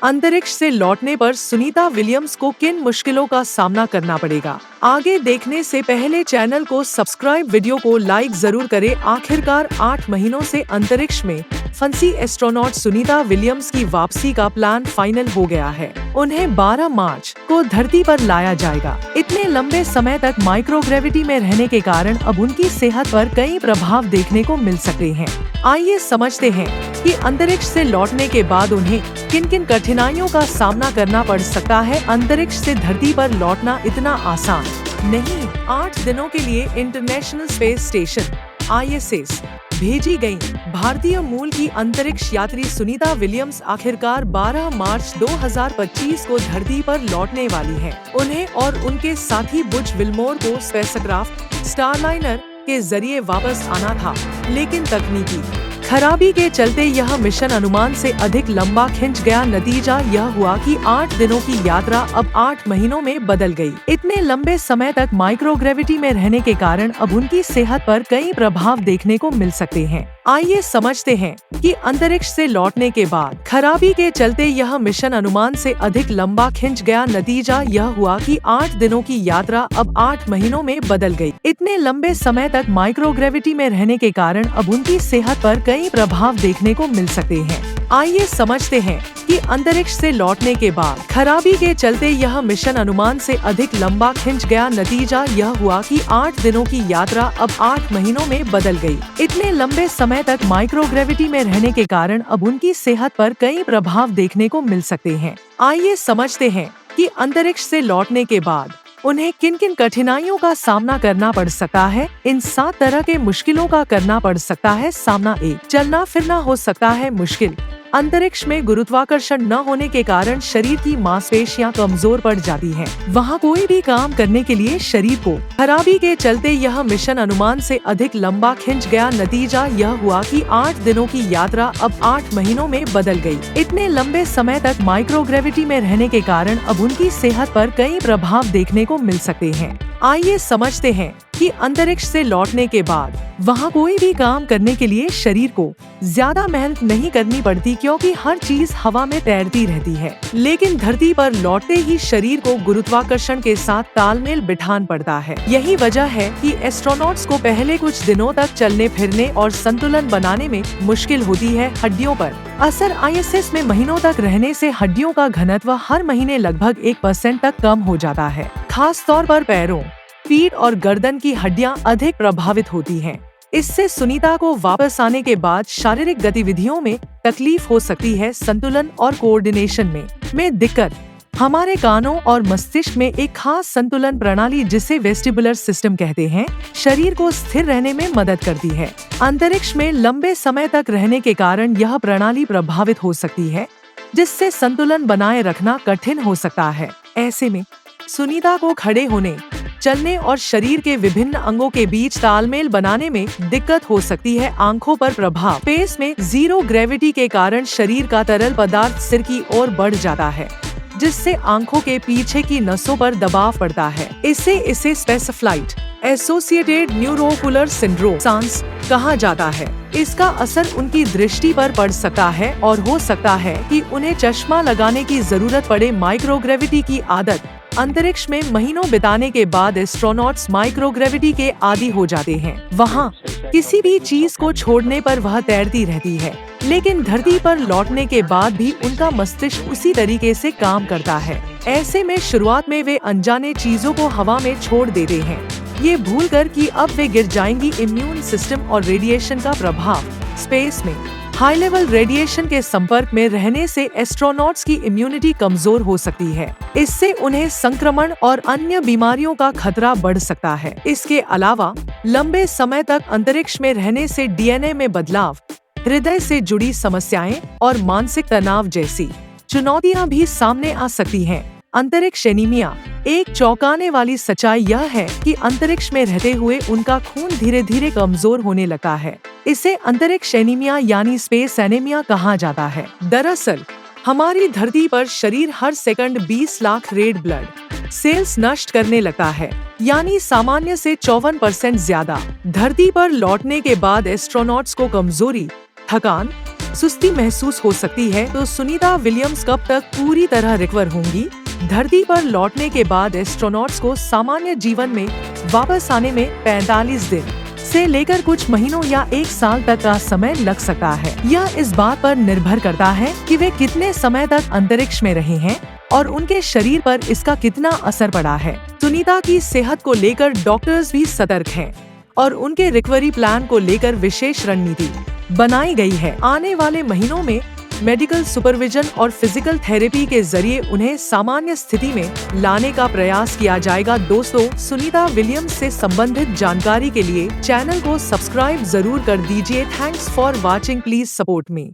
अंतरिक्ष से लौटने पर सुनीता विलियम्स को किन मुश्किलों का सामना करना पड़ेगा? आगे देखने से पहले चैनल को सब्सक्राइब, वीडियो को लाइक जरूर करें। आखिरकार 8 महीनों से अंतरिक्ष में फंसी एस्ट्रोनॉट सुनीता विलियम्स की वापसी का प्लान फाइनल हो गया है। उन्हें 12 मार्च को धरती पर लाया जाएगा। इतने लंबे समय तक माइक्रोग्रेविटी में रहने के कारण अब उनकी सेहत पर कई प्रभाव देखने को मिल सकते हैं। आइए समझते हैं कि अंतरिक्ष से लौटने के बाद उन्हें किन किन कठिनाइयों का सामना करना पड़ सकता है। अंतरिक्ष से धरती पर लौटना इतना आसान नहीं। 8 दिनों के लिए इंटरनेशनल स्पेस स्टेशन ISS भेजी गयी भारतीय मूल की अंतरिक्ष यात्री सुनीता विलियम्स आखिरकार 12 मार्च 2025 को धरती पर लौटने वाली है। उन्हें और उनके साथी बुच विल्मोर को स्पेसक्राफ्ट स्टारलाइनर के जरिए वापस आना था, लेकिन तकनीकी खराबी के चलते यह मिशन अनुमान से अधिक लंबा खिंच गया। नतीजा यह हुआ कि 8 दिनों की यात्रा अब 8 महीनों में बदल गई। इतने लंबे समय तक माइक्रोग्रेविटी में रहने के कारण अब उनकी सेहत पर कई प्रभाव देखने को मिल सकते हैं। आइए समझते हैं कि अंतरिक्ष से लौटने के बाद खराबी के चलते यह मिशन अनुमान से अधिक लंबा खिंच गया। नतीजा यह हुआ कि 8 दिनों की यात्रा अब 8 महीनों में बदल गई। इतने लंबे समय तक माइक्रोग्रेविटी में रहने के कारण अब उनकी सेहत पर कई प्रभाव देखने को मिल सकते हैं। आइए समझते हैं कि अंतरिक्ष से लौटने के बाद खराबी के चलते यह मिशन अनुमान से अधिक लंबा खिंच गया। नतीजा यह हुआ कि 8 दिनों की यात्रा अब 8 महीनों में बदल गई। इतने लंबे समय तक माइक्रोग्रेविटी में रहने के कारण अब उनकी सेहत पर कई प्रभाव देखने को मिल सकते हैं। आइए समझते हैं कि अंतरिक्ष से लौटने के बाद उन्हें किन किन कठिनाइयों का सामना करना पड़ सकता है। इन 7 तरह के मुश्किलों का करना पड़ सकता है सामना। 1, चलना फिरना हो सकता है मुश्किल। अंतरिक्ष में गुरुत्वाकर्षण न होने के कारण शरीर की मांसपेशियां कमजोर पड़ जाती हैं। वहां कोई भी काम करने के लिए शरीर को खराबी के चलते यह मिशन अनुमान से अधिक लंबा खिंच गया। नतीजा यह हुआ कि 8 दिनों की यात्रा अब 8 महीनों में बदल गई। इतने लंबे समय तक माइक्रोग्रेविटी में रहने के कारण अब उनकी सेहत पर कई प्रभाव देखने को मिल सकते हैं। आइए समझते हैं कि अंतरिक्ष से लौटने के बाद वहां कोई भी काम करने के लिए शरीर को ज्यादा मेहनत नहीं करनी पड़ती, क्योंकि हर चीज हवा में तैरती रहती है। लेकिन धरती पर लौटते ही शरीर को गुरुत्वाकर्षण के साथ तालमेल बिठाना पड़ता है। यही वजह है कि एस्ट्रोनॉट्स को पहले कुछ दिनों तक चलने फिरने और संतुलन बनाने में मुश्किल होती है। हड्डियों पर असर ISS में महीनों तक रहने से हड्डियों का घनत्व हर महीने लगभग 1% तक कम हो जाता है। खास तौर पर पैरों, पीठ और गर्दन की हड्डियां अधिक प्रभावित होती हैं। इससे सुनीता को वापस आने के बाद शारीरिक गतिविधियों में तकलीफ हो सकती है। संतुलन और कोऑर्डिनेशन में दिक्कत। हमारे कानों और मस्तिष्क में एक खास संतुलन प्रणाली, जिसे वेस्टिबुलर सिस्टम कहते हैं, शरीर को स्थिर रहने में मदद करती है। अंतरिक्ष में लंबे समय तक रहने के कारण यह प्रणाली प्रभावित हो सकती है, जिससे संतुलन बनाए रखना कठिन हो सकता है। ऐसे में सुनीता को खड़े होने, चलने और शरीर के विभिन्न अंगों के बीच तालमेल बनाने में दिक्कत हो सकती है। आंखों पर प्रभाव। स्पेस में जीरो ग्रेविटी के कारण शरीर का तरल पदार्थ सिर की ओर बढ़ जाता है, जिससे आंखों के पीछे की नसों पर दबाव पड़ता है। इसे स्पेसिफ्लाइट एसोसिएटेड न्यूरोकुलर सिंड्रोम सांस कहा जाता है। इसका असर उनकी दृष्टि पर पड़ सकता है और हो सकता है कि उन्हें चश्मा लगाने की जरूरत पड़े। माइक्रोग्रेविटी की आदत। अंतरिक्ष में महीनों बिताने के बाद एस्ट्रोनॉट्स माइक्रोग्रेविटी के आदी हो जाते हैं। वहाँ किसी भी चीज को छोड़ने पर वह तैरती रहती है, लेकिन धरती पर लौटने के बाद भी उनका मस्तिष्क उसी तरीके से काम करता है। ऐसे में शुरुआत में वे अनजाने चीजों को हवा में छोड़ देते हैं, ये भूलकर कि अब वे गिर जाएंगी। इम्यून सिस्टम और रेडिएशन का प्रभाव। स्पेस में हाई लेवल रेडिएशन के संपर्क में रहने से एस्ट्रोनॉट्स की इम्यूनिटी कमजोर हो सकती है। इससे उन्हें संक्रमण और अन्य बीमारियों का खतरा बढ़ सकता है। इसके अलावा लंबे समय तक अंतरिक्ष में रहने से DNA में बदलाव, हृदय से जुड़ी समस्याएं और मानसिक तनाव जैसी चुनौतियां भी सामने आ सकती हैं। अंतरिक्ष एनीमिया। एक चौंकाने वाली सच्चाई यह है कि अंतरिक्ष में रहते हुए उनका खून धीरे धीरे कमजोर होने लगता है। इसे अंतरिक्ष एनीमिया यानी स्पेस एनीमिया कहा जाता है। दरअसल हमारी धरती पर शरीर हर second 20 lakh red blood cells नष्ट करने लगता है, यानी सामान्य से 54% ज्यादा। धरती पर लौटने के बाद एस्ट्रोनॉट्स को कमजोरी, थकान, सुस्ती महसूस हो सकती है, तो सुनीता विलियम्स कब तक पूरी तरह रिकवर होंगी? धरती पर लौटने के बाद एस्ट्रोनॉट्स को सामान्य जीवन में वापस आने में 45 दिन से लेकर कुछ महीनों या 1 साल तक का समय लग सकता है। यह इस बात पर निर्भर करता है कि वे कितने समय तक अंतरिक्ष में रहे हैं और उनके शरीर पर इसका कितना असर पड़ा है। सुनीता की सेहत को लेकर डॉक्टर्स भी सतर्क हैं और उनके रिकवरी प्लान को लेकर विशेष रणनीति बनाई गई है। आने वाले महीनों में मेडिकल सुपरविजन और फिजिकल थेरेपी के जरिए उन्हें सामान्य स्थिति में लाने का प्रयास किया जाएगा। दोस्तों, सुनीता विलियम्स से संबंधित जानकारी के लिए चैनल को सब्सक्राइब जरूर कर दीजिए। Thanks for watching, please support me.